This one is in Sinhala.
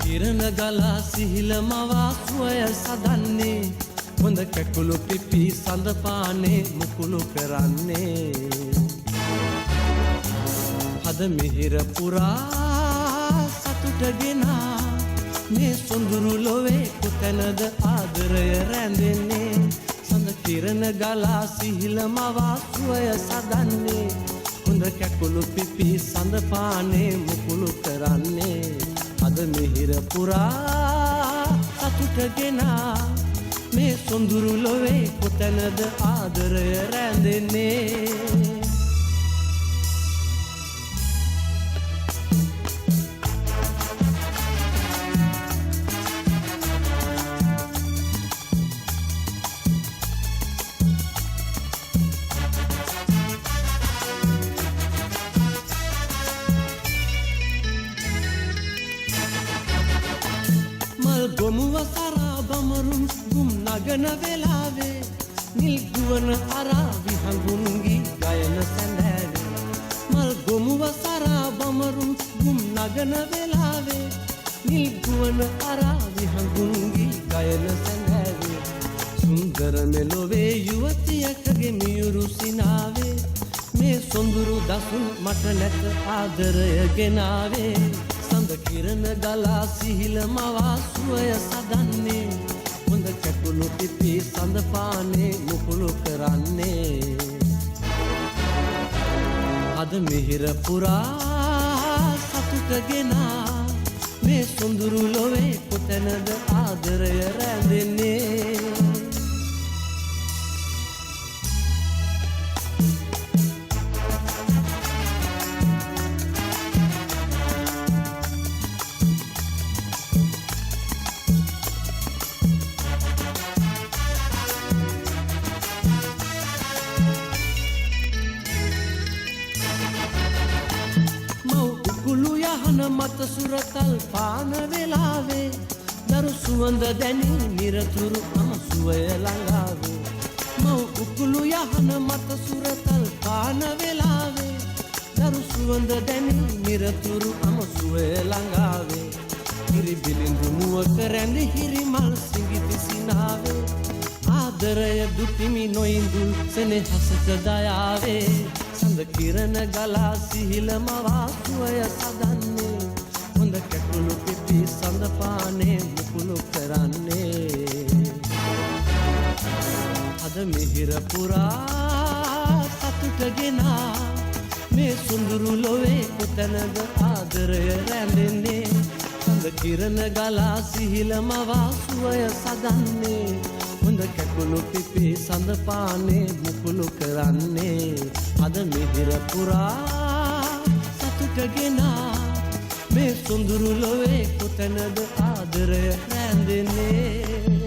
කිරණ ගලා සිහිල මවා සුවය සදන්නේ හොඳ කැකුළු පිපි සඳ පානේ මුකුළු කරන්නේ හද මිහිර පුරා සතුටගෙන මේ සොඳුරු ලොවේ කොතැනද ආදරය රැඳෙන්නේ සඳ කිරණ ගලා සිහිල මවා සුවය සදන්නේ හොඳ කැකුළු පිපි සඳ පානේ මුකුළු කරන්නේ අද මිහිර පුරා සතුටගෙන මේ සොඳුරු ලොවේ කොතැනද ආදරය රැඳෙන්නේ ගොමුව සරා බමරුන් ගුම් නගන වෙලාවේ නිල් ගුවන අරා විහඟුන්ගි ගයන සැඳෑවේ මල් ගොමුව සරා බමරුන් ගුම් නගන වෙලාවේ නිල් ගුවන අරා විහඟුන්ගි ගයන සැඳෑවේ සුන්දර මෙලොවේ යුවතියකගේ මියුරු සිනාවේ මේ සොඳුරු දසුන් මට නැත ආදරය ගෙනාවේ සඳ කිරණ ගලා සිහිල මවා සුවය සදන්නේ හොඳ කැකුළු පිපි සඳ පානේ මුකුළු කරන්නේ අද මිහිර පුරා සතුටගෙන මේ සොඳුරු ලොවේ කොතැනද ආදරය රැඳෙන්නේ මත සුරතල් පාන වෙලාවේ දරු සුවඳ දැනි නිරතුරු අමසුවය ළඟාවේ මව් උකුළු යහන මත සුරතල් පාන වෙලාවේ දරු සුවඳ දැනි නිරතුරු අමසුවය ළඟාවේ හිරි බිලිඳු මුවක රැඳි හිරිමල් සිඟිති සිනාවේ ආදරය දුටිමි නොඉඳුල් සෙනෙහසට දයාවේ සඳ කිරණ ගලා සිහිල මවා සුවය සදන්නේ හොඳ කැකුළු පිපි සඳ පානේ මුකුළු කරන්නේ අද මිහිර පුරා සතුටගෙන මේ සොඳුරු ලොවේ කොතැනද ආදරය රැඳෙන්නේ සඳ කිරණ ගලා සිහිල මවා සුවය සදන්නේ හොඳ කැකුළු පිපි සඳ පානේ මුකුළු කරන්නේ අද මිහිර පුරා සතුටගෙන මේ සොඳුරු ලොවේ කොතැනද ආදරය රැඳෙන්නේ